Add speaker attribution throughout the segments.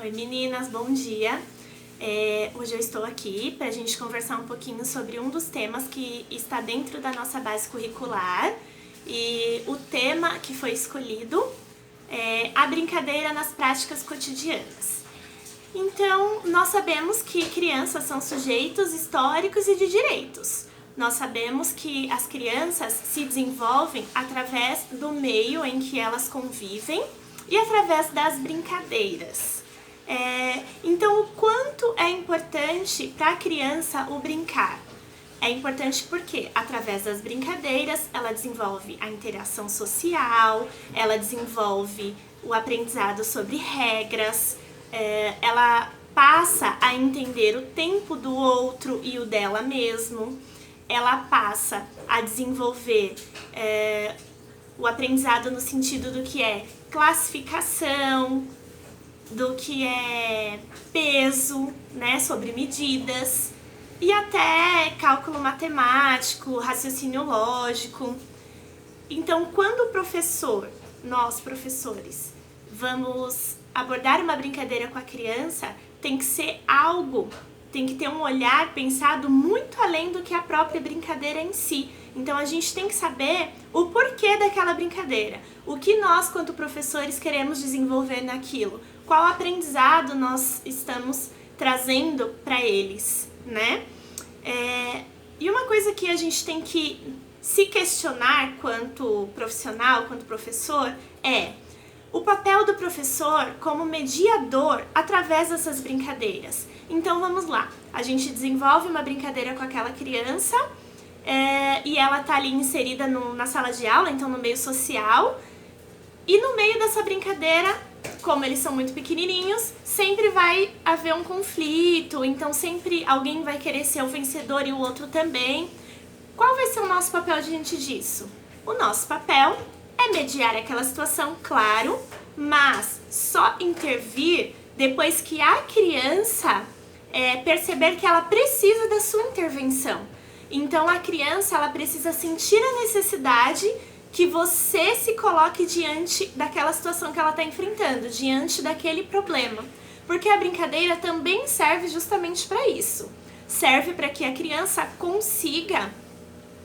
Speaker 1: Oi meninas, bom dia! Hoje eu estou aqui para a gente conversar um pouquinho sobre um dos temas que está dentro da nossa base curricular, e o tema que foi escolhido é a brincadeira nas práticas cotidianas. Então, nós sabemos que crianças são sujeitos históricos e de direitos. Nós sabemos que as crianças se desenvolvem através do meio em que elas convivem e através das brincadeiras. Então, o quanto é importante para a criança o brincar? É importante porque, através das brincadeiras, ela desenvolve a interação social, ela desenvolve o aprendizado sobre regras, ela passa a entender o tempo do outro e o dela mesmo, ela passa a desenvolver o aprendizado no sentido do que é classificação, do que é peso, né, sobre medidas, e até cálculo matemático, raciocínio lógico. Então, quando o professor, nós professores, vamos abordar uma brincadeira com a criança, tem que ser algo, tem que ter um olhar pensado muito além do que a própria brincadeira em si. Então a gente tem que saber o porquê daquela brincadeira, o que nós, quanto professores, queremos desenvolver naquilo, qual aprendizado nós estamos trazendo para eles, né? E uma coisa que a gente tem que se questionar quanto profissional, quanto professor, é o papel do professor como mediador através dessas brincadeiras. Então vamos lá, a gente desenvolve uma brincadeira com aquela criança e ela está ali inserida na sala de aula, então no meio social, e no meio dessa brincadeira, como eles são muito pequenininhos, sempre vai haver um conflito, então sempre alguém vai querer ser o vencedor e o outro também. Qual vai ser o nosso papel diante disso? O nosso papel é mediar aquela situação, claro, mas só intervir depois que a criança perceber que ela precisa da sua intervenção. Então a criança, ela precisa sentir a necessidade que você se coloque diante daquela situação que ela está enfrentando, diante daquele problema. Porque a brincadeira também serve justamente para isso. Serve para que a criança consiga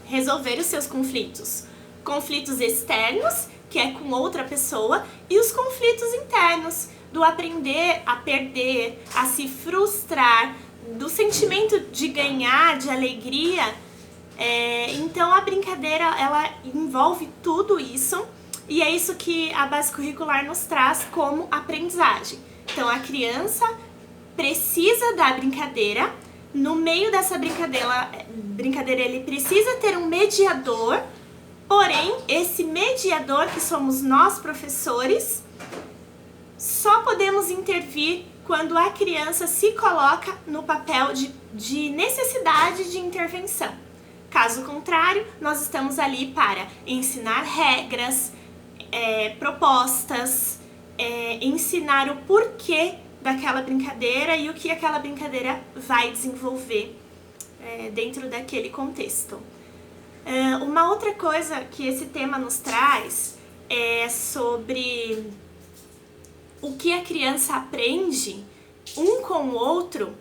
Speaker 1: resolver os seus conflitos. Conflitos externos, que é com outra pessoa, e os conflitos internos, do aprender a perder, a se frustrar, do sentimento de ganhar, de alegria. Então a brincadeira, ela envolve tudo isso, e é isso que a base curricular nos traz como aprendizagem. Então a criança precisa da brincadeira, no meio dessa brincadeira ele precisa ter um mediador, porém esse mediador, que somos nós professores, só podemos intervir quando a criança se coloca no papel de necessidade de intervenção. Caso contrário, nós estamos ali para ensinar regras, propostas, ensinar o porquê daquela brincadeira e o que aquela brincadeira vai desenvolver dentro daquele contexto. Uma outra coisa que esse tema nos traz é sobre o que a criança aprende um com o outro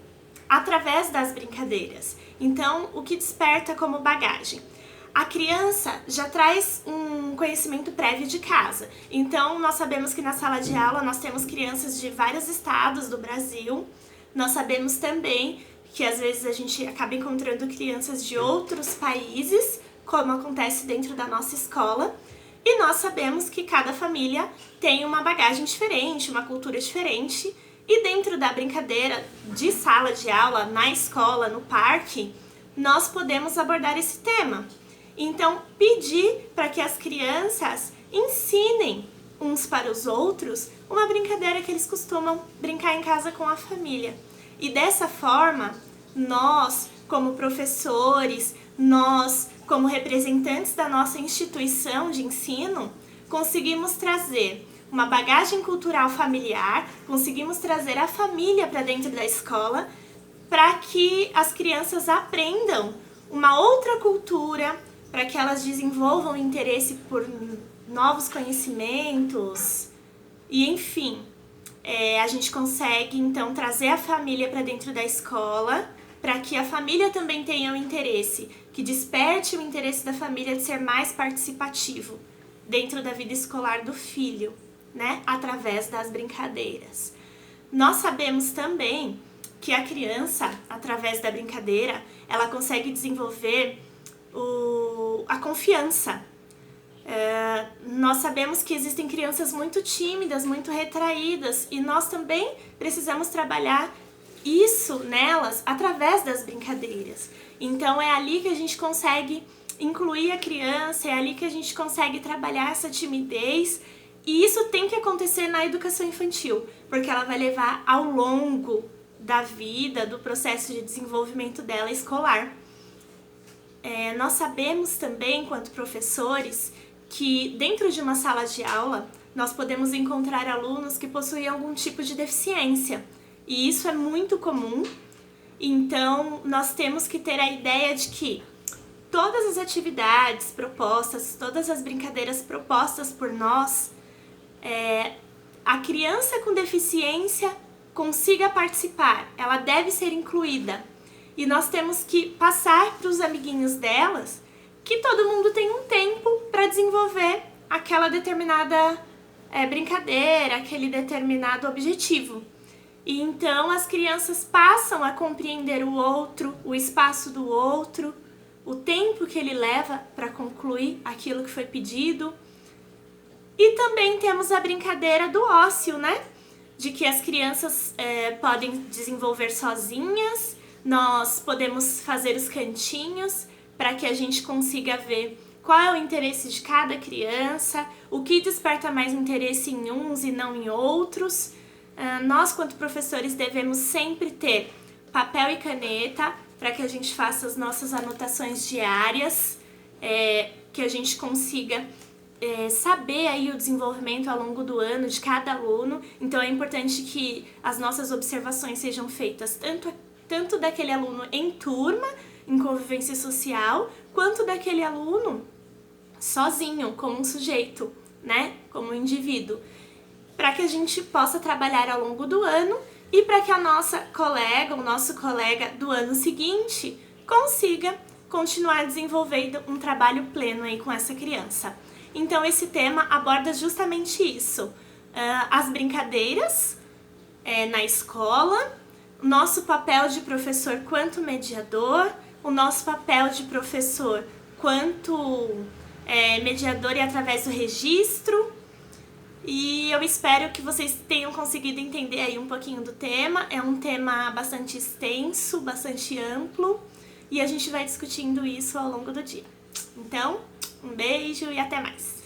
Speaker 1: através das brincadeiras. Então, o que desperta como bagagem? A criança já traz um conhecimento prévio de casa. Então, nós sabemos que na sala de aula nós temos crianças de vários estados do Brasil. Nós sabemos também que às vezes a gente acaba encontrando crianças de outros países, como acontece dentro da nossa escola. E nós sabemos que cada família tem uma bagagem diferente, uma cultura diferente. E dentro da brincadeira de sala de aula, na escola, no parque, nós podemos abordar esse tema. Então, pedir para que as crianças ensinem uns para os outros uma brincadeira que eles costumam brincar em casa com a família. E dessa forma, nós, como professores, nós, como representantes da nossa instituição de ensino, conseguimos trazer uma bagagem cultural familiar, conseguimos trazer a família para dentro da escola, para que as crianças aprendam uma outra cultura, para que elas desenvolvam interesse por novos conhecimentos e, enfim, a gente consegue então trazer a família para dentro da escola, para que a família também tenha o interesse, que desperte o interesse da família de ser mais participativo dentro da vida escolar do filho, né? Através das brincadeiras. Nós sabemos também que a criança, através da brincadeira, ela consegue desenvolver a confiança. Nós sabemos que existem crianças muito tímidas, muito retraídas, e nós também precisamos trabalhar isso nelas através das brincadeiras. Então é ali que a gente consegue incluir a criança, é ali que a gente consegue trabalhar essa timidez, e isso tem que acontecer na educação infantil, porque ela vai levar ao longo da vida, do processo de desenvolvimento dela escolar. Nós sabemos também, enquanto professores, que dentro de uma sala de aula nós podemos encontrar alunos que possuem algum tipo de deficiência, e isso é muito comum. Então nós temos que ter a ideia de que todas as atividades propostas, todas as brincadeiras propostas por nós, a criança com deficiência consiga participar, ela deve ser incluída. E nós temos que passar para os amiguinhos delas que todo mundo tem um tempo para desenvolver aquela determinada brincadeira, aquele determinado objetivo. E então as crianças passam a compreender o outro, o espaço do outro, o tempo que ele leva para concluir aquilo que foi pedido. E também temos a brincadeira do ócio, né? De que as crianças podem desenvolver sozinhas, nós podemos fazer os cantinhos para que a gente consiga ver qual é o interesse de cada criança, o que desperta mais interesse em uns e não em outros. Nós, quanto professores, devemos sempre ter papel e caneta para que a gente faça as nossas anotações diárias, que a gente consiga saber aí o desenvolvimento ao longo do ano de cada aluno. Então é importante que as nossas observações sejam feitas tanto daquele aluno em turma, em convivência social, quanto daquele aluno sozinho, como um sujeito, né? Como um indivíduo, para que a gente possa trabalhar ao longo do ano e para que a nossa colega, o nosso colega do ano seguinte consiga continuar desenvolvendo um trabalho pleno aí com essa criança. Então esse tema aborda justamente isso, as brincadeiras na escola, o nosso papel de professor quanto mediador, o nosso papel de professor quanto mediador e através do registro. E eu espero que vocês tenham conseguido entender aí um pouquinho do tema. É um tema bastante extenso, bastante amplo, e a gente vai discutindo isso ao longo do dia. Então, um beijo e até mais!